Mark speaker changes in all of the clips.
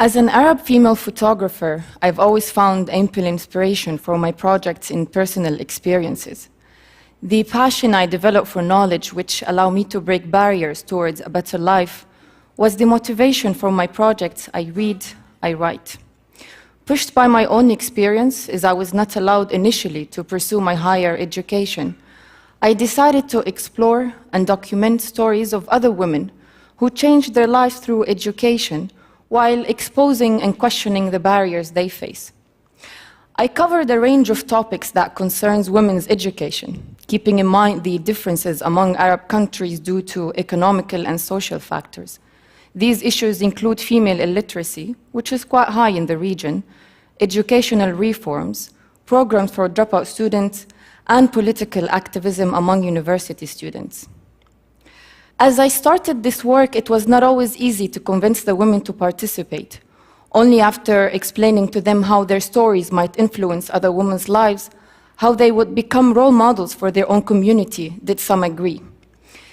Speaker 1: As an Arab female photographer, I've always found ample inspiration for my projects in personal experiences. The passion I developed for knowledge, which allow me to break barriers towards a better life, was the motivation for my projects. I read, I write. Pushed by my own experience, as I was not allowed initially to pursue my higher education, I decided to explore and document stories of other women who changed their lives through education while exposing and questioning the barriers they face. I covered a range of topics that concerns women's education, keeping in mind the differences among Arab countries due to economical and social factors. These issues include female illiteracy, which is quite high in the region, educational reforms, programs for dropout students, and political activism among university students. As I started this work, it was not always easy to convince the women to participate. Only after explaining to them how their stories might influence other women's lives, how they would become role models for their own community, did some agree.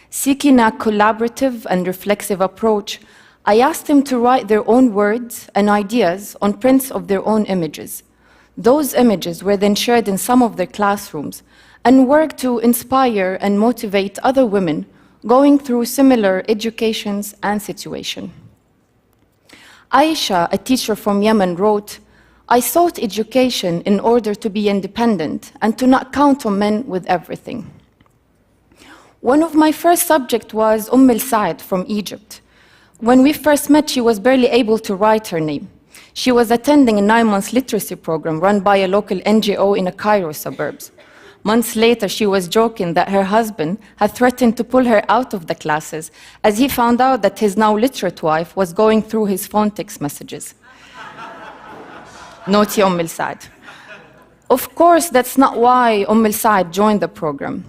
Speaker 1: Seeking a collaborative and reflexive approach, I asked them to write their own words and ideas on prints of their own images. Those images were then shared in some of their classrooms and worked to inspire and motivate other women going through similar educations and situations. Aisha, a teacher from Yemen, wrote, "I sought education in order to be independent and to not count on men with everything." One of my first subjects was Saad from Egypt. When we first met, she was barely able to write her name. She was attending a 9-month literacy program run by a local NGO in the Cairo suburbs. Months later, she was joking that her husband had threatened to pull her out of the classes as he found out that his now literate wife was going through his phone text messages. Naughty Saad. Of course, that's not why Saad joined the program.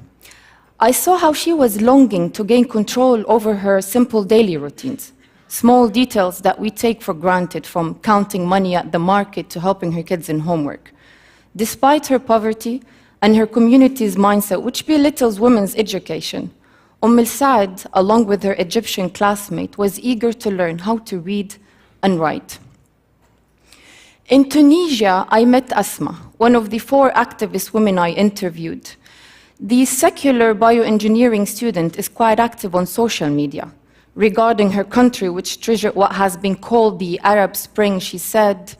Speaker 1: I saw how she was longing to gain control over her simple daily routines, small details that we take for granted, from counting money at the market to helping her kids in homework. Despite her poverty and her community's mindset, which belittles women's education, Saad, along with her Egyptian classmate, was eager to learn how to read and write. In Tunisia, I met Asma, one of the 4 activist women I interviewed. The secular bioengineering student is quite active on social media. Regarding her country, which triggered what has been called the Arab Spring, she said,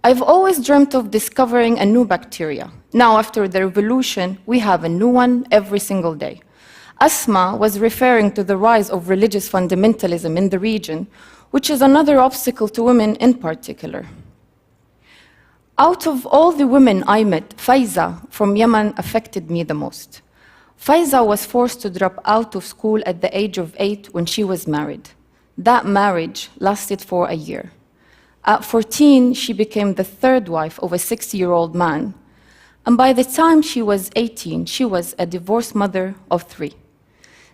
Speaker 1: "I've always dreamt of discovering a new bacteria. Now, after the revolution, we have a new one every single day." Asma was referring to the rise of religious fundamentalism in the region, which is another obstacle to women in particular. Out of all the women I met, Faiza from Yemen affected me the most. Faiza was forced to drop out of school at the age of 8 when she was married. That marriage lasted for a year. At 14, she became the 3rd wife of a 60-year-old man. And by the time she was 18, she was a divorced mother of 3.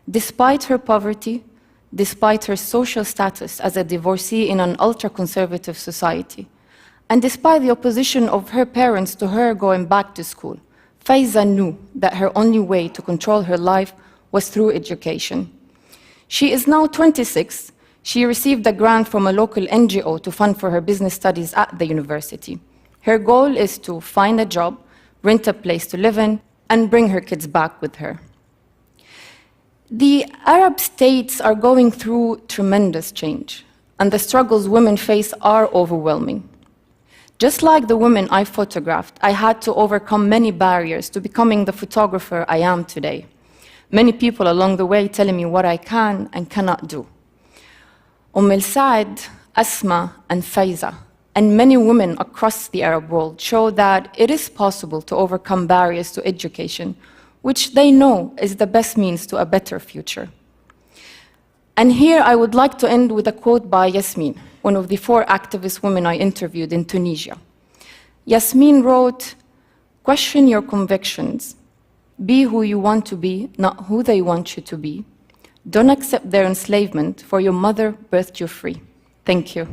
Speaker 1: Despite her poverty, despite her social status as a divorcee in an ultra-conservative society, and despite the opposition of her parents to her going back to school, Faiza knew that her only way to control her life was through education. She is now 26. She received a grant from a local NGO to fund for her business studies at the university. Her goal is to find a job, rent a place to live in, and bring her kids back with her. The Arab states are going through tremendous change, and the struggles women face are overwhelming. Just like the women I photographed, I had to overcome many barriers to becoming the photographer I am today. Many people along the way telling me what I can and cannot do. Saad, Asma, and Faiza, and many women across the Arab world show that it is possible to overcome barriers to education, which they know is the best means to a better future. And here I would like to end with a quote by Yasmin, one of the 4 activist women I interviewed in Tunisia. Yasmin wrote, "Question your convictions. Be who you want to be, not who they want you to be. Don't accept their enslavement, for your mother birthed you free." Thank you.